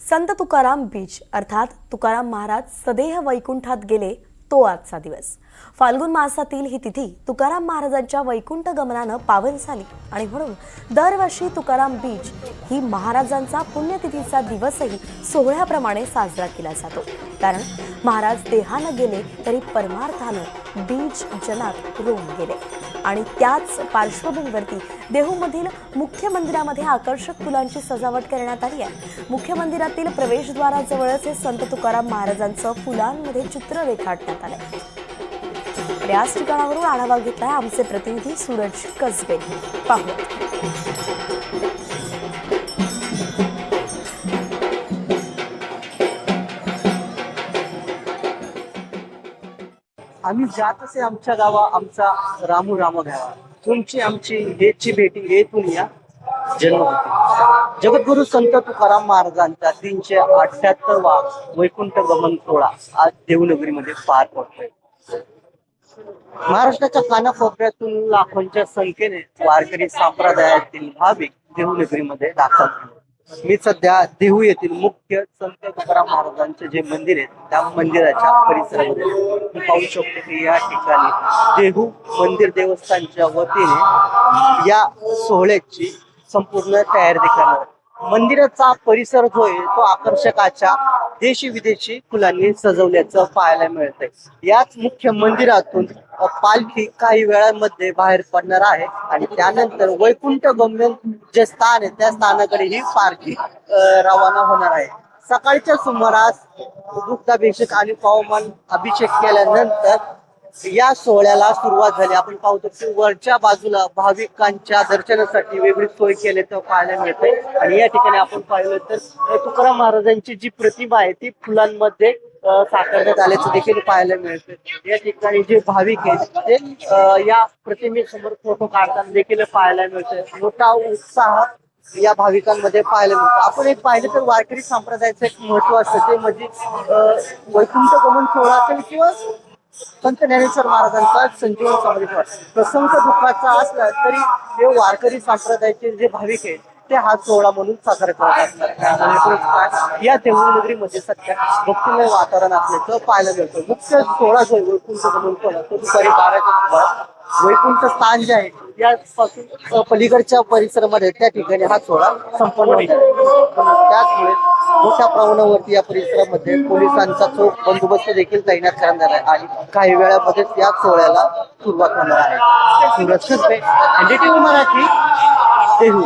संत तुकाराम बीज अर्थात तुकाराम महाराज सदेह वैकुंठात गेले तो आजचा दिवस। फाल्गुन मासातील ही तिथी तुकाराम महाराजांच्या वैकुंठ गमनानं पावन झाली आणि म्हणून दरवर्षी तुकाराम बीज ही महाराजांचा पुण्यतिथीचा दिवसही सोहळ्याप्रमाणे साजरा केला जातो। कारण महाराज देहानं गेले तरी परमार्थानं बीज जनात रोवून गेले आणि त्याच पार्श्वभूमीवरती देहूमधील मुख्य मंदिरामध्ये आकर्षक फुलांची सजावट करण्यात आली आहे। मुख्य मंदिरातील प्रवेशद्वाराजवळच हे संत तुकाराम महाराजांचं फुलांमध्ये चित्र रेखाटण्यात आलंय। याच ठिकाणावरून आढावा घेतलाय आमचे प्रतिनिधी सूरज कसबे। पाहूया। आम्ही जात असे आमच्या गावा आमचा रामू राम घ्यावा तुमची आमची हेची भेटी येथून या जन्म होते। जगद्गुरु संत तुकाराम महाराजांचा 378वा वैकुंठ गमन सोहळा आज देवनगरीमध्ये पार पडतोय। महाराष्ट्राच्या कानाकोपऱ्यातून लाखोंच्या संख्येने वारकरी संप्रदायातील भाविक देवनगरीमध्ये दाखल झाले। मी सध्या देहू येथील मुख्य संत तुकाराम महाराजांचे जे मंदिर आहे त्या मंदिराच्या परिसरामध्ये मी पाहू शकतो की या ठिकाणी देहू मंदिर देवस्थानच्या वतीने या सोहळ्याची संपूर्ण तयारी करणार। मंदिराचा परिसर जो आहे तो आकर्षकाच्या देशी विदेशी फुलांनी सजवल्याचं पाहायला मिळतंय। याच मुख्य मंदिरातून पालखी काही वेळांमध्ये बाहेर पडणार आहे आणि त्यानंतर वैकुंठ गमन जे स्थान आहे त्या स्थानाकडे ही पालखी रवाना होणार आहे। सकाळच्या सुमारास दुग्धाभिषेक आणि पावमान अभिषेक केल्यानंतर या सोहळ्याला सुरुवात झाली। आपण पाहतो की वरच्या बाजूला भाविकांच्या दर्शनासाठी वेगळी सोय केल्याचं पाहायला मिळते आणि या ठिकाणी आपण पाहिलं तर तुकाराम महाराजांची जी प्रतिमा आहे ती फुलांमध्ये साकारण्यात आल्याचं देखील पाहायला मिळतं। या ठिकाणी जे भाविक आहेत ते या प्रतिमेसमोर फोटो काढताना देखील पाहायला मिळतं। मोठा उत्साह या भाविकांमध्ये पाहायला मिळतो। आपण एक पाहिलं तर वारकरी संप्रदायाचं एक महत्व असतं ते म्हणजे वैकुंठ गमन सोहळा असेल किंवा संत ज्ञानेश्वर महाराजांचा संजीवन समाधीचा प्रसंग दुःखाचा असला तरी हे वारकरी संप्रदायाचे जे भाविक आहेत ते हा सोहळा म्हणून साजरा करत असतात। या देवनगरीमध्ये सध्या भक्तिमय वातावरण असल्याचं पाहायला मिळतं। मुख्य सोहळा जो वैकुंठ गमन सोहळा तो दुपारी 12च्या सुमारास वैकुंठ स्थान जे आहे यापासून पलीकडच्या परिसरामध्ये त्या ठिकाणी हा सोहळा संपन्न होतो। त्याचमुळे मोठ्या प्रमाणावरती या परिसरामध्ये पोलिसांचा चोख बंदोबस्त देखील तैनात करण्यात आहे आणि काही वेळामध्ये या सोहळ्याला सुरुवात होणार आहे। सूरज कसबे, एनडीटीव्ही मराठी, देहू।